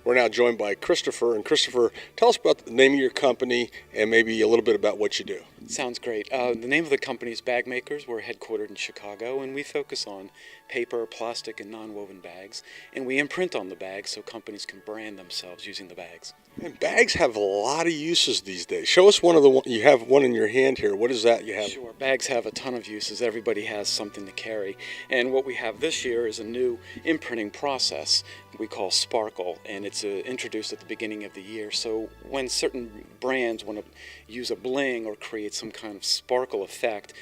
We're now joined by Christopher. And Christopher, tell us about the name of your company and maybe a little bit about what you do. Sounds great. The name of the company is Bag Makers. We're headquartered in Chicago, and we focus on paper, plastic, and non-woven bags. And we imprint on the bags so companies can brand themselves using the bags. And bags have a lot of uses these days. Show us one of the you have one in your hand here. What is that you have? Sure. Bags have a ton of uses. Everybody has something to carry. And what we have this year is a new imprinting process we call Sparkle, and it's introduced at the beginning of the year. So when certain brands want to use a bling or create some kind of sparkle effect,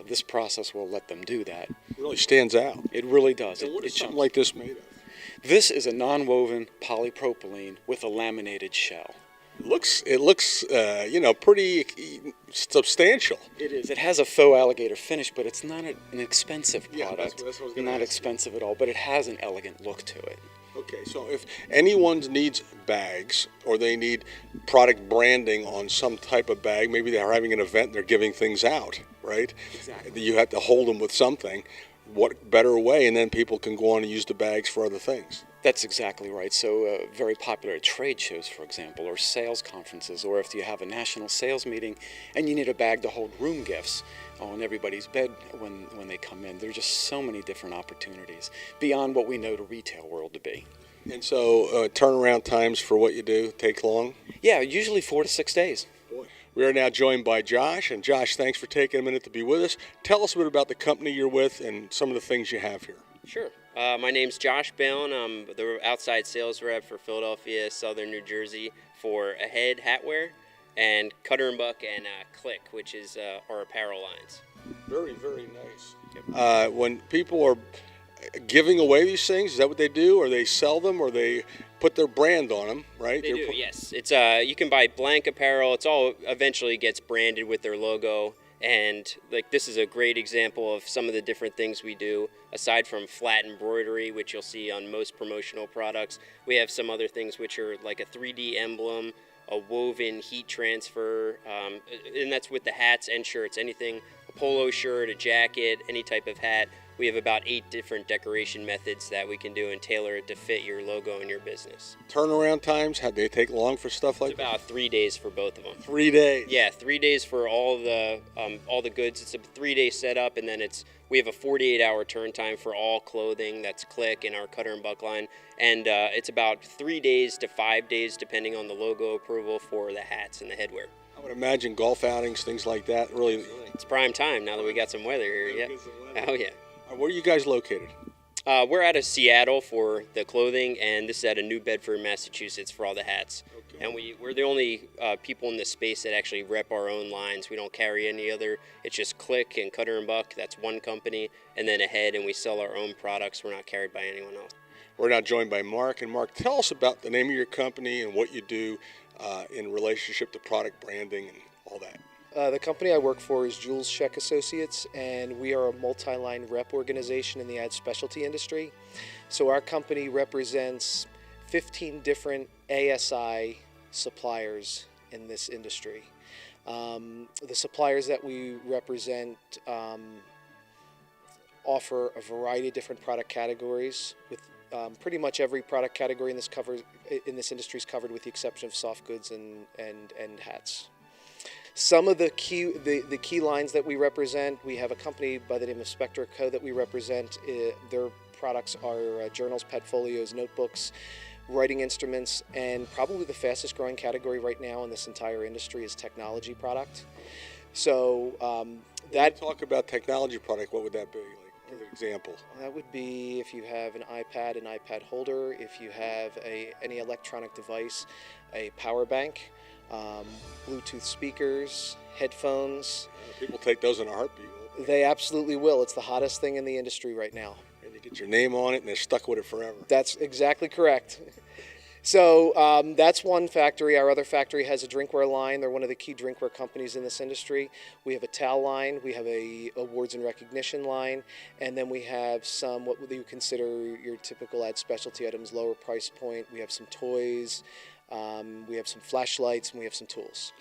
this process will let them do that. It really stands out. It really does. And what is something like this made of? This is a non-woven polypropylene with a laminated shell. It looks, pretty substantial. It is. It has a faux alligator finish, but it's not an expensive product. Yeah, that's what I was going to Not ask expensive at all, but it has an elegant look to it. Okay, so if anyone needs bags or they need product branding on some type of bag, maybe they're having an event and they're giving things out, right? Exactly. You have to hold them with something. What better way? And then people can go on and use the bags for other things. That's exactly right. So very popular at trade shows, for example, or sales conferences, or if you have a national sales meeting and you need a bag to hold room gifts on everybody's bed when they come in. There are just so many different opportunities beyond what we know the retail world to be. And so turnaround times for what you do take long? Yeah, usually 4 to 6 days. We are now joined by Josh, and Josh, thanks for taking a minute to be with us. Tell us a bit about the company you're with and some of the things you have here. Sure. My name's Josh Balen. I'm the outside sales rep for Philadelphia, Southern New Jersey for Ahead Hatwear and Cutter and Buck and Click, which is our apparel lines. Very, very nice. When people are giving away these things, is that what they do, or they sell them, or they put their brand on them, right? They do, yes. It's you can buy blank apparel. It's all eventually gets branded with their logo. And like this is a great example of some of the different things we do. Aside from flat embroidery, which you'll see on most promotional products, we have some other things which are like a 3D emblem, a woven heat transfer, and that's with the hats and shirts. Anything, a polo shirt, a jacket, any type of hat. We have about 8 different decoration methods that we can do and tailor it to fit your logo and your business. Turnaround times, how they take long for stuff like that? It's about 3 days for both of them. 3 days? Yeah, 3 days for all the goods. It's a 3-day setup, and then we have a 48-hour turn time for all clothing. That's Click in our Cutter and Buck line, and it's about 3 days to 5 days depending on the logo approval for the hats and the headwear. I would imagine golf outings, things like that. Really, it's prime time now that we got some weather here. Yeah. Oh yeah. Where are you guys located? We're out of Seattle for the clothing, and this is out of New Bedford, Massachusetts for all the hats. Okay. And we're the only people in this space that actually rep our own lines. We don't carry any other. It's just Click and Cutter and Buck. That's one company, and then Ahead, and we sell our own products. We're not carried by anyone else. We're now joined by Mark. And Mark, tell us about the name of your company and what you do in relationship to product branding and all that. The company I work for is Jules Scheck Associates, and we are a multi-line rep organization in the ad specialty industry. So our company represents 15 different ASI suppliers in this industry. The suppliers that we represent offer a variety of different product categories, with pretty much every product category in this industry is covered, with the exception of soft goods and hats. Some of the key lines that we represent, we have a company by the name of Spectra Co. that we represent. Their products are journals, pet folios, notebooks, writing instruments, and probably the fastest growing category right now in this entire industry is technology product. So that talk about technology product, what would that be? Like, give an example. That would be if you have an iPad holder, if you have any electronic device, a power bank, Bluetooth speakers, headphones. People take those in a heartbeat. They absolutely will. It's the hottest thing in the industry right now. And you get your name on it and they're stuck with it forever. That's exactly correct. So that's one factory. Our other factory has a drinkware line. They're one of the key drinkware companies in this industry. We have a towel line. We have a awards and recognition line. And then we have some what you consider your typical ad specialty items, lower price point. We have some toys. We have some flashlights, and we have some tools.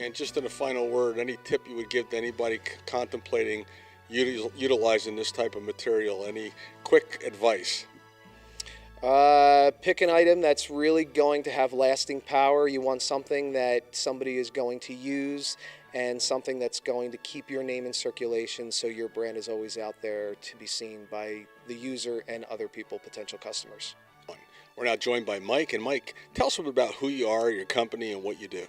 And just in a final word, any tip you would give to anybody contemplating utilizing this type of material? Any quick advice? Pick an item that's really going to have lasting power. You want something that somebody is going to use and something that's going to keep your name in circulation so your brand is always out there to be seen by the user and other people, potential customers. We're now joined by Mike. And Mike, tell us a bit about who you are, your company, and what you do.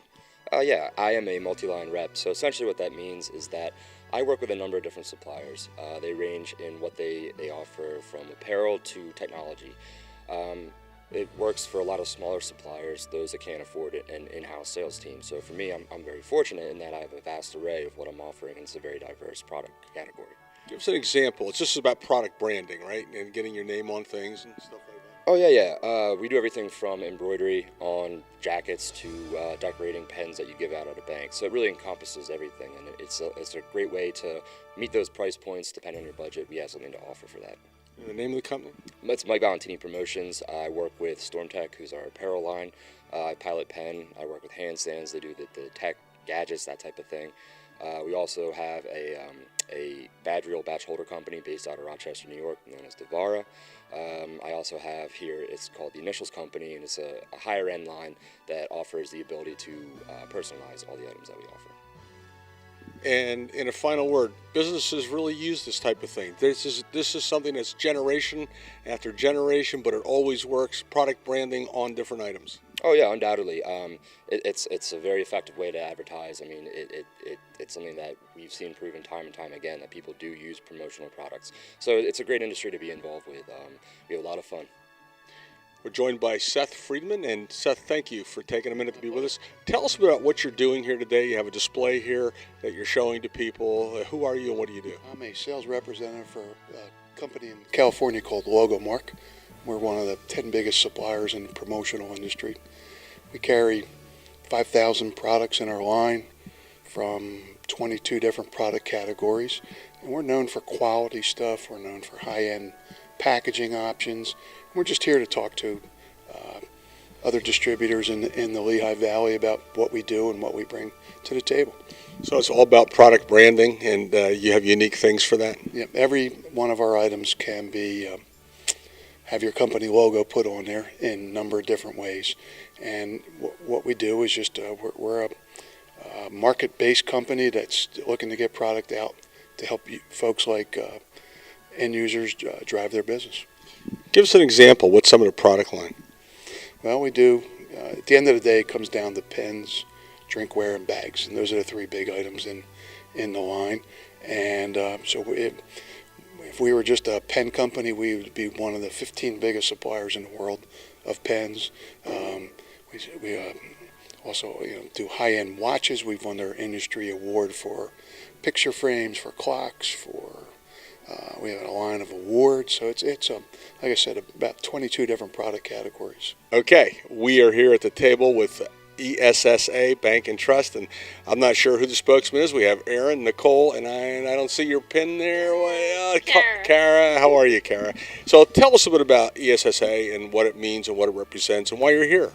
Yeah, I am a multi-line rep. So essentially what that means is that I work with a number of different suppliers. They range in what they offer from apparel to technology. It works for a lot of smaller suppliers, those that can't afford it, and in-house sales team. So for me, I'm very fortunate in that I have a vast array of what I'm offering, and it's a very diverse product category. Give us an example. It's just about product branding, right? And getting your name on things and stuff like that. Oh, yeah. We do everything from embroidery on jackets to decorating pens that you give out at a bank. So it really encompasses everything, and it's a great way to meet those price points depending on your budget. We have something to offer for that. And the name of the company? It's Mike Valentini Promotions. I work with Stormtech, who's our apparel line. I pilot pen. I work with handstands. They do the tech, gadgets, that type of thing. We also have a badge reel batch holder company based out of Rochester, New York, known as Devara. I also have here, it's called the Initials Company, and it's a higher end line that offers the ability to personalize all the items that we offer. And in a final word, businesses really use this type of thing. This is something that's generation after generation, but it always works. Product branding on different items. Oh yeah, undoubtedly. It's a very effective way to advertise. I mean, it's something that we've seen proven time and time again that people do use promotional products. So it's a great industry to be involved with. We have a lot of fun. We're joined by Seth Friedman, and Seth, thank you for taking a minute to be with us. Tell us about what you're doing here today. You have a display here that you're showing to people. Who are you and what do you do? I'm a sales representative for a company in California called Logo Mark. We're one of the 10 biggest suppliers in the promotional industry. We carry 5,000 products in our line from 22 different product categories. And we're known for quality stuff. We're known for high-end packaging options. We're just here to talk to other distributors in the Lehigh Valley about what we do and what we bring to the table. So it's all about product branding, and you have unique things for that? Yeah, every one of our items can be have your company logo put on there in a number of different ways. And what we do is just we're a market-based company that's looking to get product out to help folks like end users drive their business. Give us an example. What's some of the product line? Well, we do. At the end of the day, it comes down to pens, drinkware, and bags, and those are the three big items in the line. And if we were just a pen company, we would be one of the 15 biggest suppliers in the world of pens. We also do high-end watches. We've won our industry award for picture frames, for clocks, we have a line of awards. So it's like I said, about 22 different product categories. Okay, we are here at the table with ESSA Bank and Trust, and I'm not sure who the spokesman is. We have Aaron, Nicole, and I don't see your pin there. Kara. How are you, Kara? So tell us a bit about ESSA and what it means and what it represents and why you're here.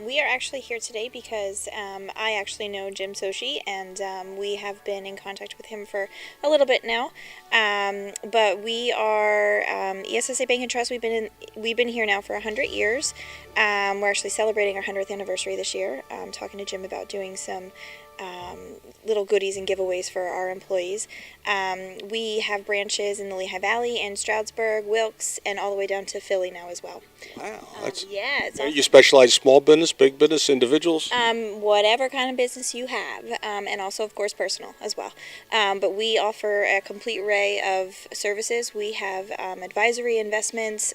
We are actually here today because I actually know Jim Sochi, and we have been in contact with him for a little bit now. But we are ESSA Bank and Trust. We've been here now for 100 years. We're actually celebrating our 100th anniversary this year. I'm talking to Jim about doing some little goodies and giveaways for our employees. We have branches in the Lehigh Valley and Stroudsburg, Wilkes, and all the way down to Philly now as well. Wow, it's awesome. You specialize small business, big business, individuals? Whatever kind of business you have, and also, of course, personal as well. But we offer a complete array of services. We have advisory, investments,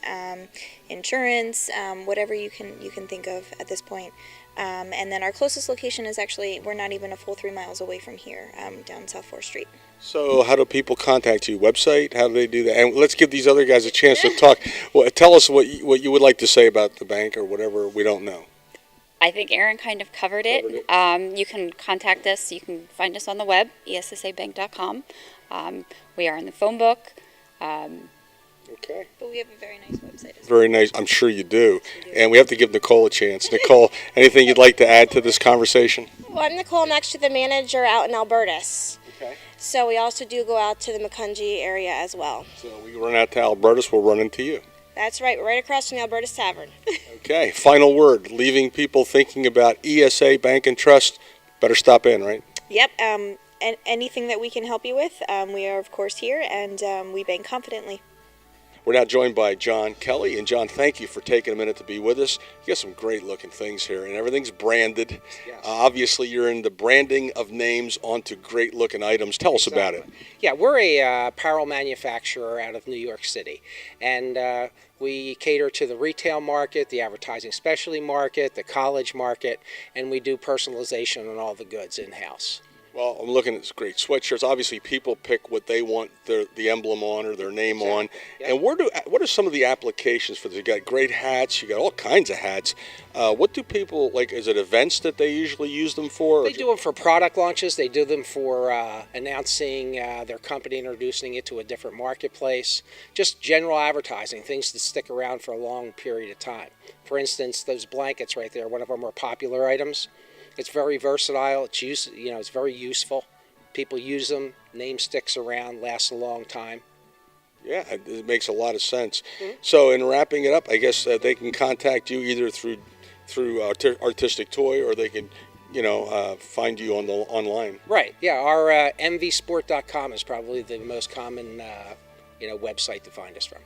insurance, whatever you can think of at this point. And then our closest location is actually, we're not even a full 3 miles away from here, down South 4th Street. So how do people contact you? Website? How do they do that? And let's give these other guys a chance to talk. Well, tell us what you would like to say about the bank or whatever we don't know. I think Aaron kind of covered it. You can contact us. You can find us on the web, ESSAbank.com. We are in the phone book. Okay. But we have a very nice website as well. Very nice. I'm sure you do. And we have to give Nicole a chance. Nicole, anything you'd like to add to this conversation? Well, I'm Nicole. I'm actually the manager out in Albertus. Okay. So we also do go out to the Macungie area as well. So we run out to Albertus, we'll run into you. That's right, right across from the Alberta's Tavern. Okay, final word. Leaving people thinking about ESA Bank and Trust, better stop in, right? Yep. And anything that we can help you with, we are of course here, and we bank confidently. We're now joined by John Kelly. And John, thank you for taking a minute to be with us. You got some great looking things here, and everything's branded. Yes. Obviously, you're in the branding of names onto great looking items. Tell us about it. Yeah, we're a apparel manufacturer out of New York City, and we cater to the retail market, the advertising specialty market, the college market, and we do personalization on all the goods in-house. Well, I'm looking at great sweatshirts. Obviously, people pick what they want the emblem on or their name on. Yep. And what are some of the applications for this? You got great hats. You got all kinds of hats. What do people like? Is it events that they usually use them for? They do them for product launches. They do them for announcing their company, introducing it to a different marketplace. Just general advertising, things that stick around for a long period of time. For instance, those blankets right there, one of our more popular items. It's very versatile. It's very useful. People use them. Name sticks around, lasts a long time. Yeah, it makes a lot of sense. Mm-hmm. So, in wrapping it up, I guess they can contact you either through Artistic Toy, or they can, find you online. Right. Yeah. Our mvsport.com is probably the most common, website to find us from.